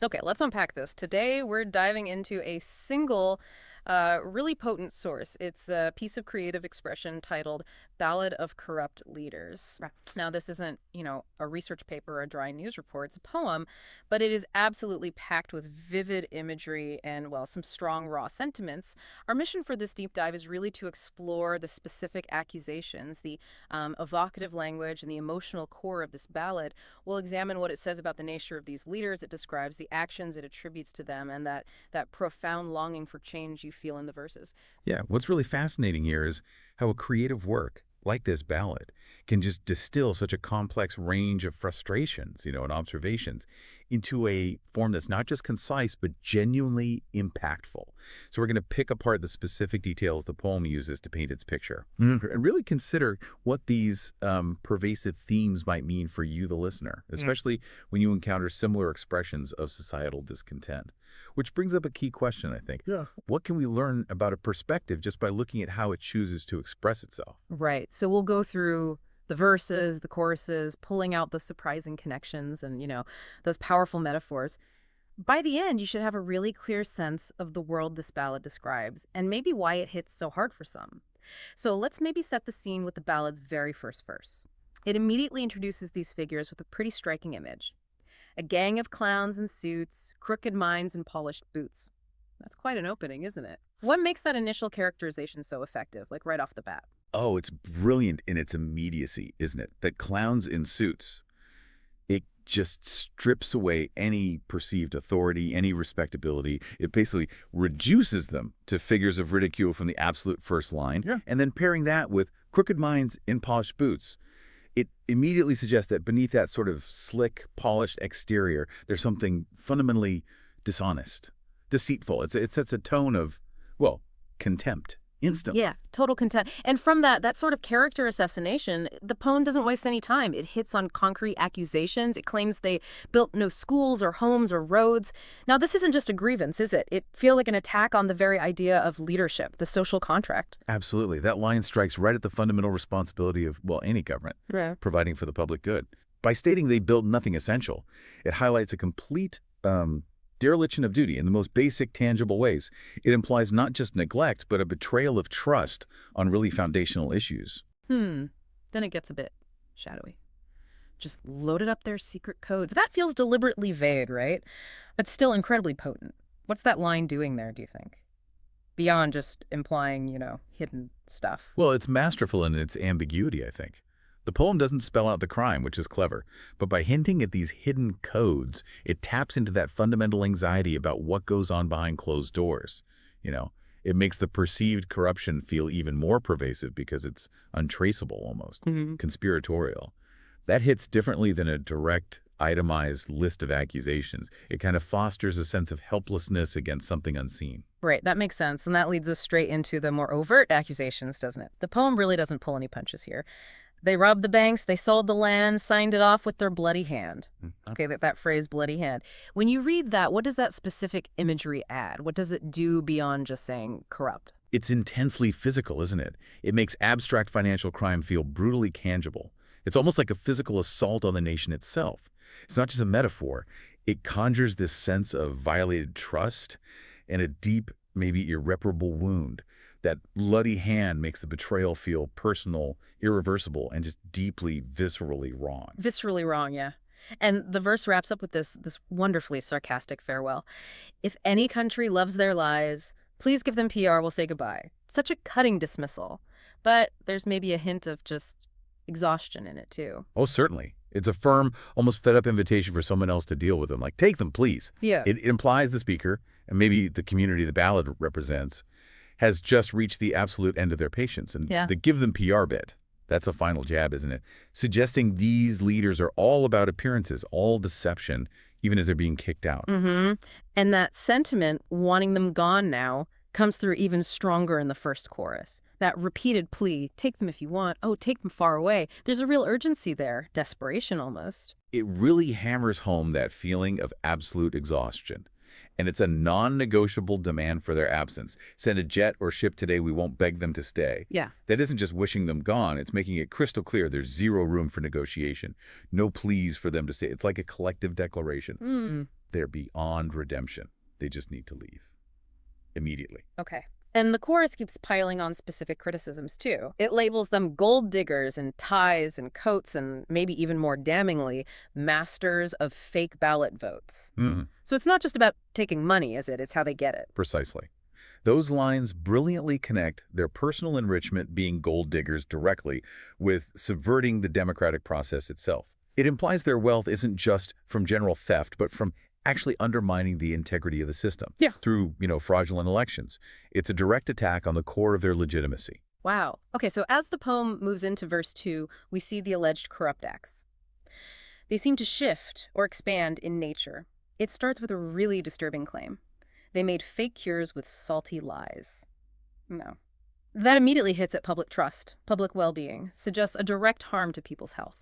Okay, let's unpack this. Today, we're diving into a single, really potent source. It's a piece of creative expression titled Ballad of Corrupt Leaders. Right. Now, this isn't, a research paper or a dry news report. It's a poem, but it is absolutely packed with vivid imagery and, well, some strong, raw sentiments. Our mission for this deep dive is really to explore the specific accusations, the evocative language, and the emotional core of this ballad. We'll examine what it says about the nature of these leaders. It describes the actions it attributes to them and that profound longing for change you feel in the verses. Yeah, what's really fascinating here is how a creative work like this ballad can just distill such a complex range of frustrations, and observations into a form that's not just concise, but genuinely impactful. So we're going to pick apart the specific details the poem uses to paint its picture and really consider what these pervasive themes might mean for you, the listener, especially when you encounter similar expressions of societal discontent. Which brings up a key question, I think. Yeah. What can we learn about a perspective just by looking at how it chooses to express itself? Right. So we'll go through the verses, the choruses, pulling out the surprising connections and, those powerful metaphors. By the end, you should have a really clear sense of the world this ballad describes and maybe why it hits so hard for some. So let's maybe set the scene with the ballad's very first verse. It immediately introduces these figures with a pretty striking image. A gang of clowns in suits, crooked minds, and polished boots. That's quite an opening, isn't it? What makes that initial characterization so effective, like right off the bat? Oh, it's brilliant in its immediacy, isn't it? That clowns in suits, it just strips away any perceived authority, any respectability. It basically reduces them to figures of ridicule from the absolute first line. Yeah. And then pairing that with crooked minds in polished boots, it immediately suggests that beneath that sort of slick, polished exterior, there's something fundamentally dishonest, deceitful. It sets a tone of, well, contempt instantly. Yeah, total contempt. And from that sort of character assassination, the poem doesn't waste any time. It hits on concrete accusations. It claims they built no schools or homes or roads. Now, this isn't just a grievance, is it? It feels like an attack on the very idea of leadership, the social contract. Absolutely. That line strikes right at the fundamental responsibility of, well, any government, Yeah. providing for the public good. By stating they built nothing essential, it highlights a complete dereliction of duty in the most basic, tangible ways. It implies not just neglect, but a betrayal of trust on really foundational issues. Then it gets a bit shadowy. Just loaded up their secret codes. That feels deliberately vague, right? But still incredibly potent. What's that line doing there, do you think? Beyond just implying, hidden stuff. Well, it's masterful in its ambiguity, I think. The poem doesn't spell out the crime, which is clever, but by hinting at these hidden codes, it taps into that fundamental anxiety about what goes on behind closed doors. It makes the perceived corruption feel even more pervasive because it's untraceable almost, conspiratorial. That hits differently than a direct, itemized list of accusations. It kind of fosters a sense of helplessness against something unseen. Right, that makes sense. And that leads us straight into the more overt accusations, doesn't it? The poem really doesn't pull any punches here. They robbed the banks, they sold the land, signed it off with their bloody hand. Okay, that phrase, bloody hand. When you read that, what does that specific imagery add? What does it do beyond just saying corrupt? It's intensely physical, isn't it? It makes abstract financial crime feel brutally tangible. It's almost like a physical assault on the nation itself. It's not just a metaphor. It conjures this sense of violated trust and a deep, maybe irreparable wound. That bloody hand makes the betrayal feel personal, irreversible, and just deeply, viscerally wrong. Viscerally wrong, yeah. And the verse wraps up with this wonderfully sarcastic farewell. If any country loves their lies, please give them PR, we'll say goodbye. Such a cutting dismissal. But there's maybe a hint of just exhaustion in it, too. Oh, certainly. It's a firm, almost fed-up invitation for someone else to deal with them. Like, take them, please. Yeah. It implies the speaker, and maybe the community the ballad represents, has just reached the absolute end of their patience. And Yeah. the give them PR bit, that's a final jab, isn't it? Suggesting these leaders are all about appearances, all deception, even as they're being kicked out. And that sentiment, wanting them gone now, comes through even stronger in the first chorus. That repeated plea, take them if you want, oh, take them far away. There's a real urgency there, desperation almost. It really hammers home that feeling of absolute exhaustion. And it's a non-negotiable demand for their absence. Send a jet or ship today, we won't beg them to stay. Yeah. That isn't just wishing them gone, it's making it crystal clear there's zero room for negotiation. No pleas for them to stay. It's like a collective declaration. They're beyond redemption. They just need to leave. Immediately. Okay. And the chorus keeps piling on specific criticisms, too. It labels them gold diggers and ties and coats and maybe even more damningly, masters of fake ballot votes. So it's not just about taking money, is it? It's how they get it. Precisely. Those lines brilliantly connect their personal enrichment being gold diggers directly with subverting the democratic process itself. It implies their wealth isn't just from general theft, but from actually undermining the integrity of the system through, fraudulent elections. It's a direct attack on the core of their legitimacy. Wow. Okay, so as the poem moves into verse 2, we see the alleged corrupt acts. They seem to shift or expand in nature. It starts with a really disturbing claim. They made fake cures with salty lies. No. That immediately hits at public trust, public well-being, suggests a direct harm to people's health.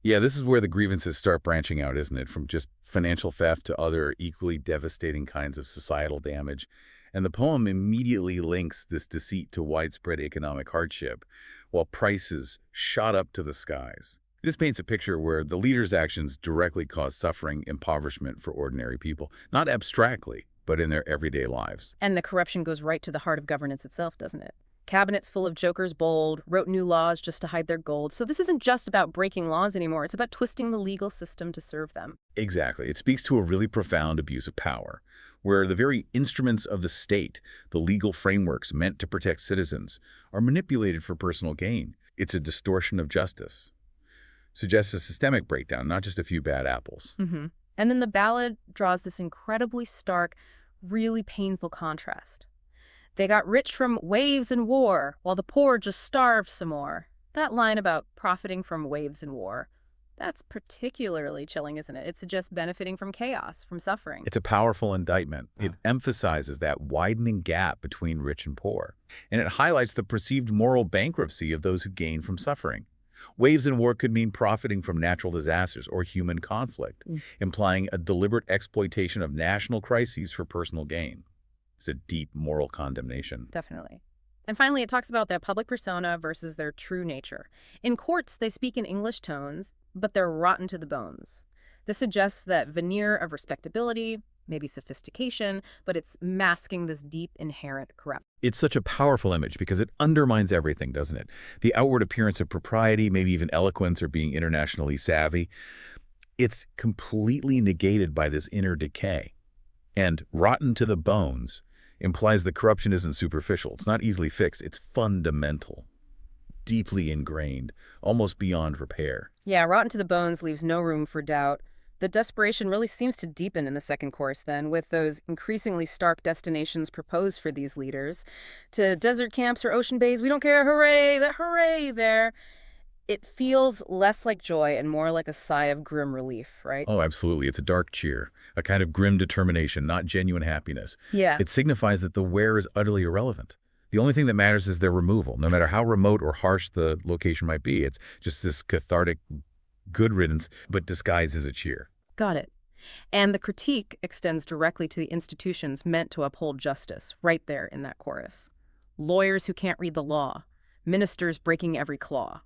Yeah, this is where the grievances start branching out, isn't it? From just financial theft to other equally devastating kinds of societal damage. And the poem immediately links this deceit to widespread economic hardship, while prices shot up to the skies. This paints a picture where the leader's actions directly cause suffering, impoverishment for ordinary people, not abstractly, but in their everyday lives. And the corruption goes right to the heart of governance itself, doesn't it? Cabinets full of jokers bold, wrote new laws just to hide their gold. So this isn't just about breaking laws anymore. It's about twisting the legal system to serve them. Exactly. It speaks to a really profound abuse of power, where the very instruments of the state, the legal frameworks meant to protect citizens, are manipulated for personal gain. It's a distortion of justice. Suggests a systemic breakdown, not just a few bad apples. And then the ballad draws this incredibly stark, really painful contrast. They got rich from waves and war, while the poor just starved some more. That line about profiting from waves and war, that's particularly chilling, isn't it? It suggests benefiting from chaos, from suffering. It's a powerful indictment. It emphasizes that widening gap between rich and poor. And it highlights the perceived moral bankruptcy of those who gain from suffering. Waves and war could mean profiting from natural disasters or human conflict, implying a deliberate exploitation of national crises for personal gain. It's a deep moral condemnation. Definitely. And finally, it talks about their public persona versus their true nature. In courts, they speak in English tones, but they're rotten to the bones. This suggests that veneer of respectability, maybe sophistication, but it's masking this deep inherent corruption. It's such a powerful image because it undermines everything, doesn't it? The outward appearance of propriety, maybe even eloquence or being internationally savvy. It's completely negated by this inner decay. And rotten to the bones implies that corruption isn't superficial. It's not easily fixed. It's fundamental, deeply ingrained, almost beyond repair. Yeah, rotten to the bones leaves no room for doubt. The desperation really seems to deepen in the second course then, with those increasingly stark destinations proposed for these leaders. To desert camps or ocean bays, we don't care, hooray, that hooray there. It feels less like joy and more like a sigh of grim relief, right? Oh, absolutely. It's a dark cheer, a kind of grim determination, not genuine happiness. Yeah. It signifies that the where is utterly irrelevant. The only thing that matters is their removal, no matter how remote or harsh the location might be. It's just this cathartic good riddance, but disguised as a cheer. Got it. And the critique extends directly to the institutions meant to uphold justice, right there in that chorus. Lawyers who can't read the law, ministers breaking every claw.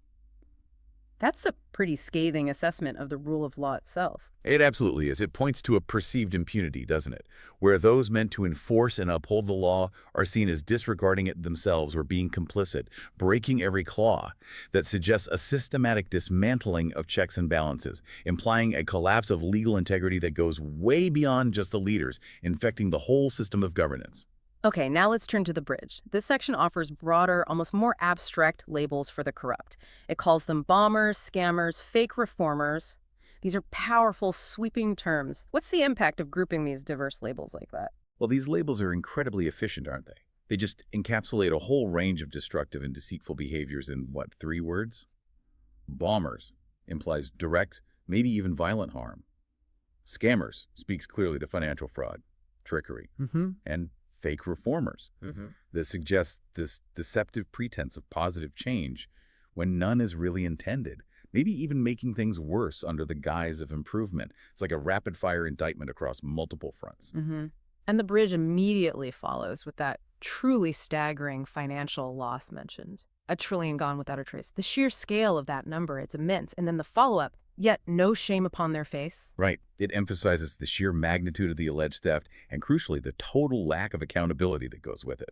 That's a pretty scathing assessment of the rule of law itself. It absolutely is. It points to a perceived impunity, doesn't it? Where those meant to enforce and uphold the law are seen as disregarding it themselves or being complicit, breaking every claw. That suggests a systematic dismantling of checks and balances, implying a collapse of legal integrity that goes way beyond just the leaders, infecting the whole system of governance. Okay, now let's turn to the bridge. This section offers broader, almost more abstract labels for the corrupt. It calls them bombers, scammers, fake reformers. These are powerful, sweeping terms. What's the impact of grouping these diverse labels like that? Well, these labels are incredibly efficient, aren't they? They just encapsulate a whole range of destructive and deceitful behaviors in, 3 words? Bombers implies direct, maybe even violent harm. Scammers speaks clearly to financial fraud, trickery, and fake reformers that suggest this deceptive pretense of positive change when none is really intended, maybe even making things worse under the guise of improvement. It's like a rapid-fire indictment across multiple fronts. And the bridge immediately follows with that truly staggering financial loss mentioned. $1 trillion gone without a trace. The sheer scale of that number, it's immense. And then the follow-up, yet no shame upon their face. Right. It emphasizes the sheer magnitude of the alleged theft and, crucially, the total lack of accountability that goes with it.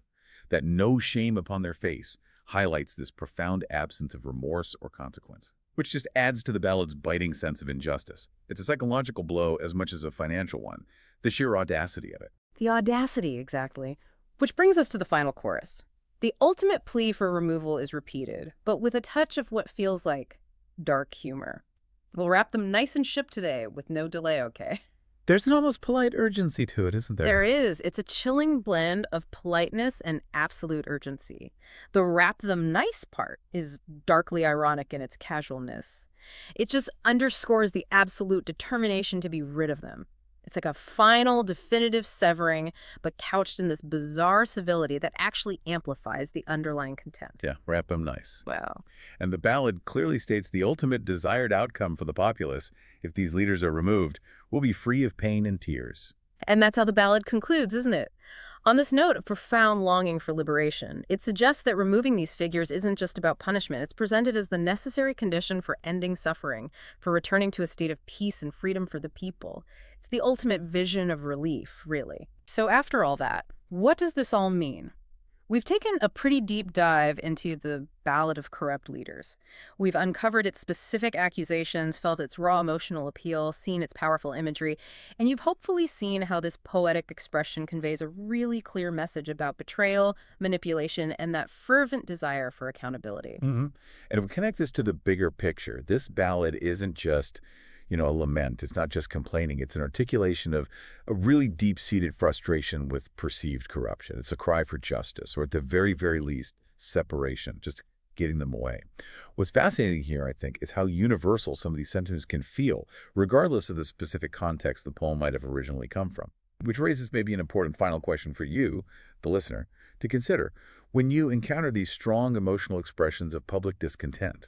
That no shame upon their face highlights this profound absence of remorse or consequence, which just adds to the ballad's biting sense of injustice. It's a psychological blow as much as a financial one, the sheer audacity of it. The audacity, exactly. Which brings us to the final chorus. The ultimate plea for removal is repeated, but with a touch of what feels like dark humor. We'll wrap them nice and ship today with no delay, okay? There's an almost polite urgency to it, isn't there? There is. It's a chilling blend of politeness and absolute urgency. The wrap them nice part is darkly ironic in its casualness. It just underscores the absolute determination to be rid of them. It's like a final, definitive severing, but couched in this bizarre civility that actually amplifies the underlying contempt. Yeah, wrap them nice. Wow. And the ballad clearly states the ultimate desired outcome for the populace, if these leaders are removed, will be free of pain and tears. And that's how the ballad concludes, isn't it? On this note of profound longing for liberation, it suggests that removing these figures isn't just about punishment. It's presented as the necessary condition for ending suffering, for returning to a state of peace and freedom for the people. It's the ultimate vision of relief, really. So after all that, what does this all mean? We've taken a pretty deep dive into the Ballad of Corrupt Leaders. We've uncovered its specific accusations, felt its raw emotional appeal, seen its powerful imagery, and you've hopefully seen how this poetic expression conveys a really clear message about betrayal, manipulation, and that fervent desire for accountability. And if we connect this to the bigger picture, this ballad isn't just a lament. It's not just complaining. It's an articulation of a really deep-seated frustration with perceived corruption. It's a cry for justice, or at the very, very least, separation, just getting them away. What's fascinating here, I think, is how universal some of these sentiments can feel, regardless of the specific context the poem might have originally come from. Which raises maybe an important final question for you, the listener, to consider. When you encounter these strong emotional expressions of public discontent,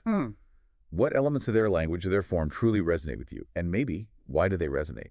what elements of their language or their form truly resonate with you? And maybe, why do they resonate?